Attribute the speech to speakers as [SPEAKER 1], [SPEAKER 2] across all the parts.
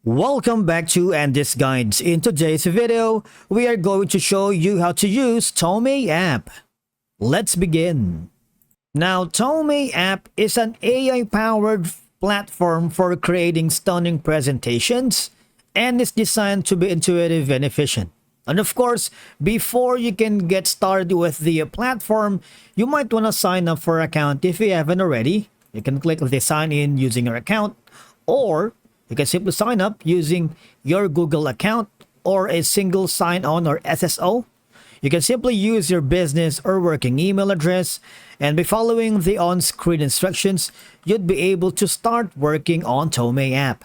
[SPEAKER 1] Welcome back to Andy's Guides. In today's video, we are going to show you how to use Tome.app. Let's begin. Now, Tome.app is an AI-powered platform for creating stunning presentations and is designed to be intuitive and efficient. And of course, before you can get started with the platform, you might want to sign up for an account if you haven't already. You can click the sign in using your account, or you can simply sign up using your Google account or a single sign-on or SSO. You can simply use your business or working email address, and by following the on-screen instructions, you'd be able to start working on Tome.app.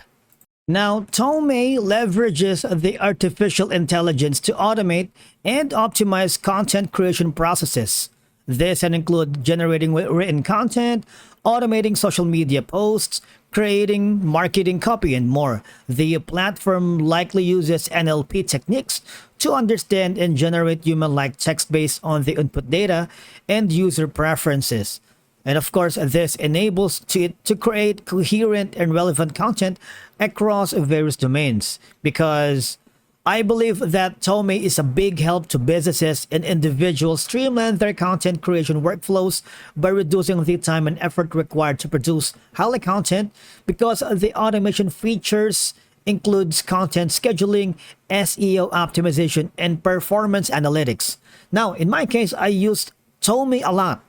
[SPEAKER 1] Now, Tome leverages the artificial intelligence to automate and optimize content creation processes. This can include generating written content, automating social media posts, creating marketing copy, and more. The platform likely uses NLP techniques to understand and generate human-like text based on the input data and user preferences. And of course, this enables it to create coherent and relevant content across various domains, because I believe that Tome is a big help to businesses and individuals streamline their content creation workflows by reducing the time and effort required to produce highly content, because the automation features includes content scheduling, SEO optimization, and performance analytics. Now, in my case, I used Tome a lot,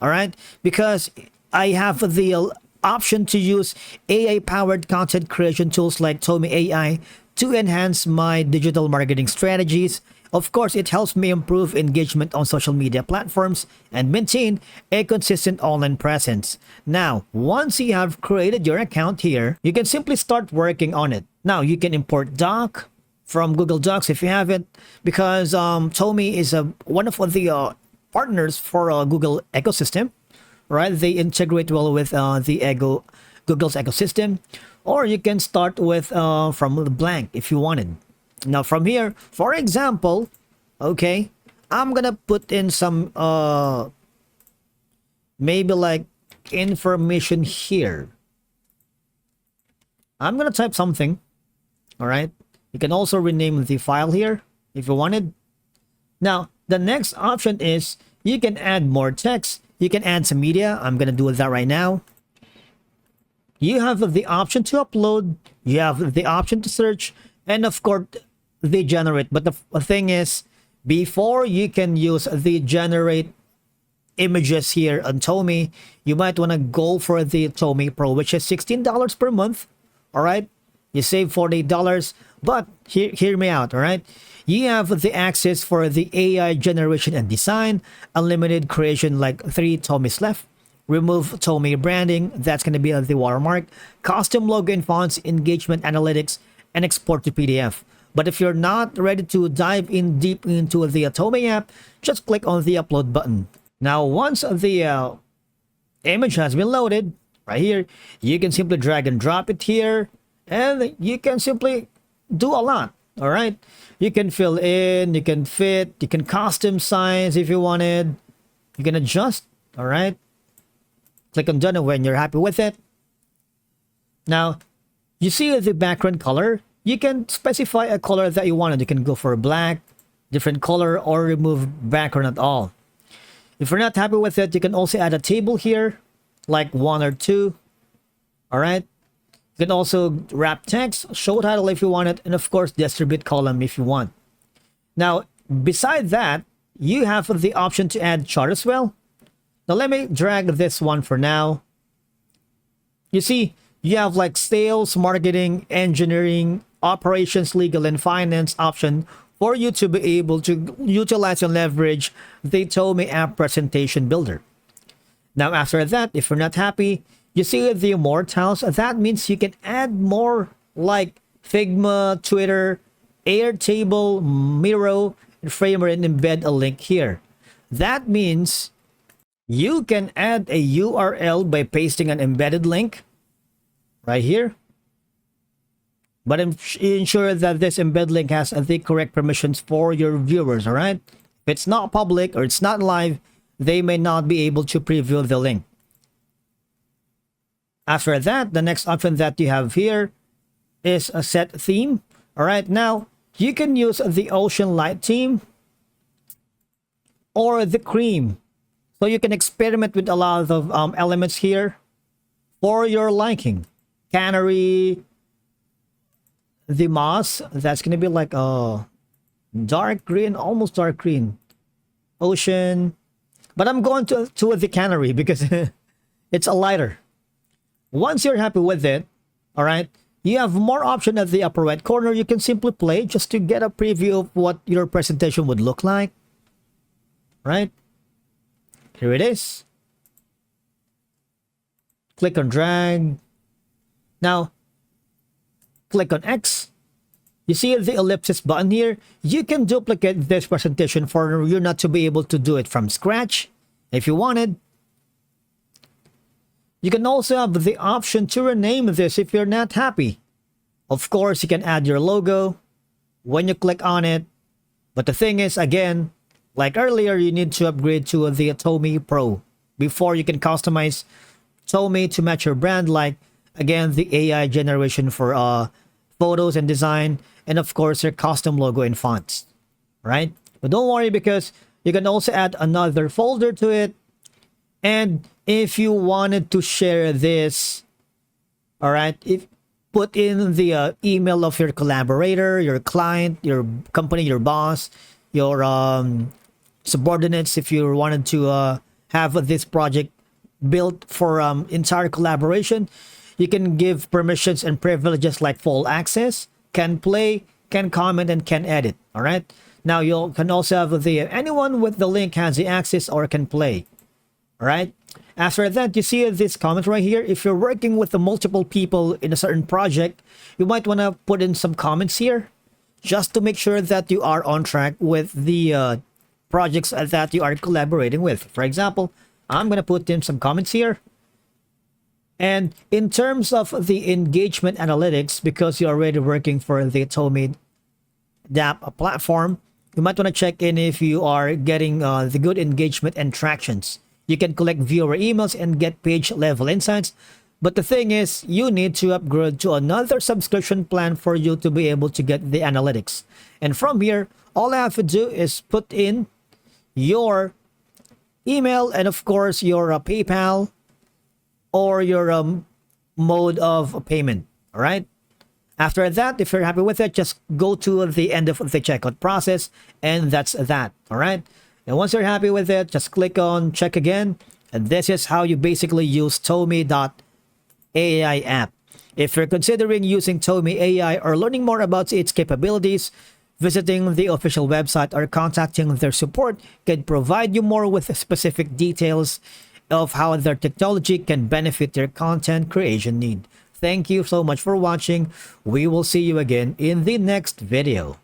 [SPEAKER 1] all right, because I have the option to use AI-powered content creation tools like Tome AI to enhance my digital marketing strategies. Of course, it helps me improve engagement on social media platforms and maintain a consistent online presence. Now, once you have created your account here, you can simply start working on it. Now, you can import Doc from Google Docs if you haven't, because Tome is one of the partners for Google ecosystem, right? They integrate well with Google's ecosystem. Or you can start with from the blank if you wanted. Now from here, for example, okay, I'm gonna put in some maybe like information here. I'm gonna type something. All right. You can also rename the file here if you wanted. Now the next option is you can add more text. You can add some media. I'm gonna do that right now. You have the option to upload, you have the option to search, and of course, they generate. But the thing is, before you can use the generate images here on Tome, you might want to go for the Tome Pro, which is $16 per month. All right, you save $48, but hear me out. All right, you have the access for the AI generation and design, unlimited creation, like 3 Tomes left. Remove Tome branding, that's going to be the watermark, custom logo and fonts, engagement analytics, and export to PDF. But if you're not ready to dive in deep into the Tome app, just click on the upload button. Now, once the image has been loaded, right here, you can simply drag and drop it here, and you can simply do a lot, all right? You can fill in, you can fit, you can custom size if you wanted, you can adjust, all right? Click on done when you're happy with it. Now, you see the background color. You can specify a color that you wanted. You can go for black, different color, or remove background at all. If you're not happy with it, you can also add a table here, like 1 or 2. All right. You can also wrap text, show title if you want it, and of course, distribute column if you want. Now, beside that, you have the option to add chart as well. Now let me drag this one for now. You see, you have like sales, marketing, engineering, operations, legal, and finance option for you to be able to utilize and leverage the Tome app presentation builder. Now after that, if you're not happy, you see the more tiles. That means you can add more like Figma, Twitter, Airtable, Miro, and Framer, and embed a link here. That means you can add a URL by pasting an embedded link right here. But ensure that this embed link has the correct permissions for your viewers, all right? If it's not public or it's not live, they may not be able to preview the link. After that, the next option that you have here is a set theme. All right, now you can use the ocean light theme or the cream. So you can experiment with a lot of elements here for your liking. Canary, the moss, that's gonna be like a dark green, almost dark green. Ocean, but I'm going to the canary because it's a lighter. Once you're happy with it, all right, you have more option at the upper right corner. You can simply play just to get a preview of what your presentation would look like. Right? Here it is. Click on drag. Now, click on X. You see the ellipsis button here? You can duplicate this presentation for you not to be able to do it from scratch if you wanted. You can also have the option to rename this if you're not happy. Of course, you can add your logo when you click on it. But the thing is, again, like earlier, you need to upgrade to the Tome Pro before you can customize Tome to match your brand, like, again, the AI generation for photos and design, and of course, your custom logo and fonts, right? But don't worry because you can also add another folder to it. And if you wanted to share this, all right, if put in the email of your collaborator, your client, your company, your boss, your subordinates, if you wanted to have this project built for entire collaboration, you can give permissions and privileges like full access, can play, can comment, and can edit. All right. Now you can also have the anyone with the link has the access or can play. All right. After that, you see this comment right here. If you're working with the multiple people in a certain project, you might want to put in some comments here just to make sure that you are on track with the projects that you are collaborating with. For example, I'm going to put in some comments here. And in terms of the engagement analytics, because you're already working for the Tome.app platform, you might want to check in if you are getting the good engagement and tractions. You can collect viewer emails and get page level insights. But the thing is, you need to upgrade to another subscription plan for you to be able to get the analytics. And from here, all I have to do is put in your email and of course your PayPal or your mode of payment. All right. After that, if you're happy with it, just go to the end of the checkout process, and that's that. All right. And once you're happy with it, just click on check again. And this is how you basically use Tome.ai app. If you're considering using Tome AI or learning more about its capabilities, visiting the official website or contacting their support can provide you more with specific details of how their technology can benefit your content creation need. Thank you so much for watching. We will see you again in the next video.